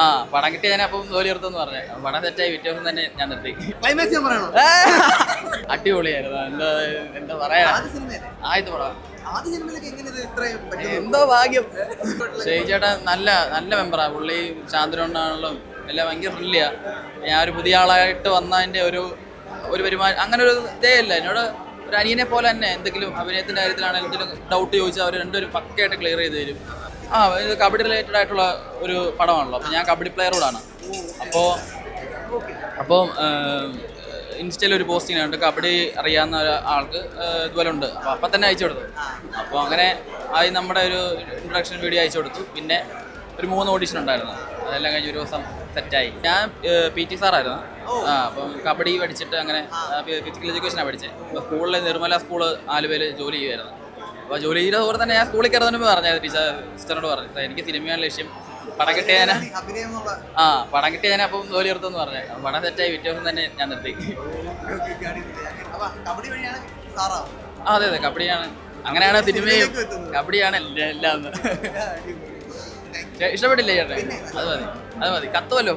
ആ പടം കിട്ടി ഞാൻ അപ്പം ജോലി എടുത്തെന്ന് പറഞ്ഞു. പടം തെറ്റായി വ്യത്യാസം തന്നെ ഞാൻ നിർത്തി. ക്ലൈമാക്സ് ഞാൻ പറയണോ? അടിപൊളിയായിരുന്നു. എന്താ എന്താ പറയാ, ആദ്യ സിനിമയല്ലേ? ആദ്യത്തെ പടം ആദ്യ സിനിമയിലൊക്കെ എങ്ങനെ ഇത് ഇത്രയും പറ്റുന്നു? എന്തോ ഭാഗ്യം. ചേട്ടാ നല്ല നല്ല മെമ്പറാ പുള്ളി. ചാന്ദ്രനാണല്ലോ എല്ലാം ഭയങ്കര ഫ്രണ്ട്ലിയാ. ഞാൻ ഒരു പുതിയ ആളായിട്ട് വന്നതിൻ്റെ ഒരു പെരുമാറ്റം അങ്ങനെ ഒരു ഇതേ ഇല്ല. എന്നോട് ഒരു അനിയനെ പോലെ തന്നെ എന്തെങ്കിലും അഭിനയത്തിൻ്റെ കാര്യത്തിലാണെങ്കിലും എന്തെങ്കിലും ഡൗട്ട് ചോദിച്ചാൽ അവർ രണ്ടുപേരും പക്കയായിട്ട് ക്ലിയർ ചെയ്ത് തരും. ഇത് കബഡി റിലേറ്റഡ് ആയിട്ടുള്ള ഒരു പടമാണല്ലോ. അപ്പോൾ ഞാൻ കബഡി പ്ലെയറോടാണ്. അപ്പോൾ ഇൻസ്റ്റയിൽ ഒരു പോസ്റ്റിംഗ് ഉണ്ട്, കബഡി അറിയാവുന്ന ആൾക്ക് ഇതുപോലെ ഉണ്ട്. അപ്പം തന്നെ അയച്ചു കൊടുത്തു. അപ്പോൾ അങ്ങനെ ആയി നമ്മുടെ ഒരു ഇൻട്രഡക്ഷൻ വീഡിയോ അയച്ചു കൊടുത്തു. പിന്നെ ഒരു 3 ഓഡീഷൻ ഉണ്ടായിരുന്നു. അതെല്ലാം കഴിഞ്ഞ് ഒരു ദിവസം സെറ്റായി. ഞാൻ PT സാറായിരുന്നു. അപ്പം കബഡി പഠിച്ചിട്ട് അങ്ങനെ ഫിസിക്കൽ എഡ്യൂക്കേഷനാണ് പഠിച്ചത്. അപ്പോൾ സ്കൂളിൽ നിർമ്മല സ്കൂള് ആലുവയിൽ ജോലി ചെയ്യുമായിരുന്നു. അപ്പോൾ ജോലി ചെയ്ത പോലെ തന്നെ ഞാൻ സ്കൂളിൽ കയറുന്നതിന് പറഞ്ഞത് സിസ്റ്ററിനോട് പറഞ്ഞു എനിക്ക് സിനിമയാണ് ലക്ഷ്യം, പടം കിട്ടിയ ഞാൻ പടം കിട്ടിയ ഞാൻ അപ്പം ജോലി എടുത്തെന്ന് പറഞ്ഞു. പടം തെറ്റായി വ്യത്യാസം തന്നെ ഞാൻ നിർത്തി. അതെ അതെ കബഡിയാണ്. അങ്ങനെയാണ് സിനിമയും കബഡിയാണ് എല്ലാം. ഇഷ്ടപ്പെട്ടില്ലേ ചേട്ടൻ? അത് മതി കത്തുമല്ലോ.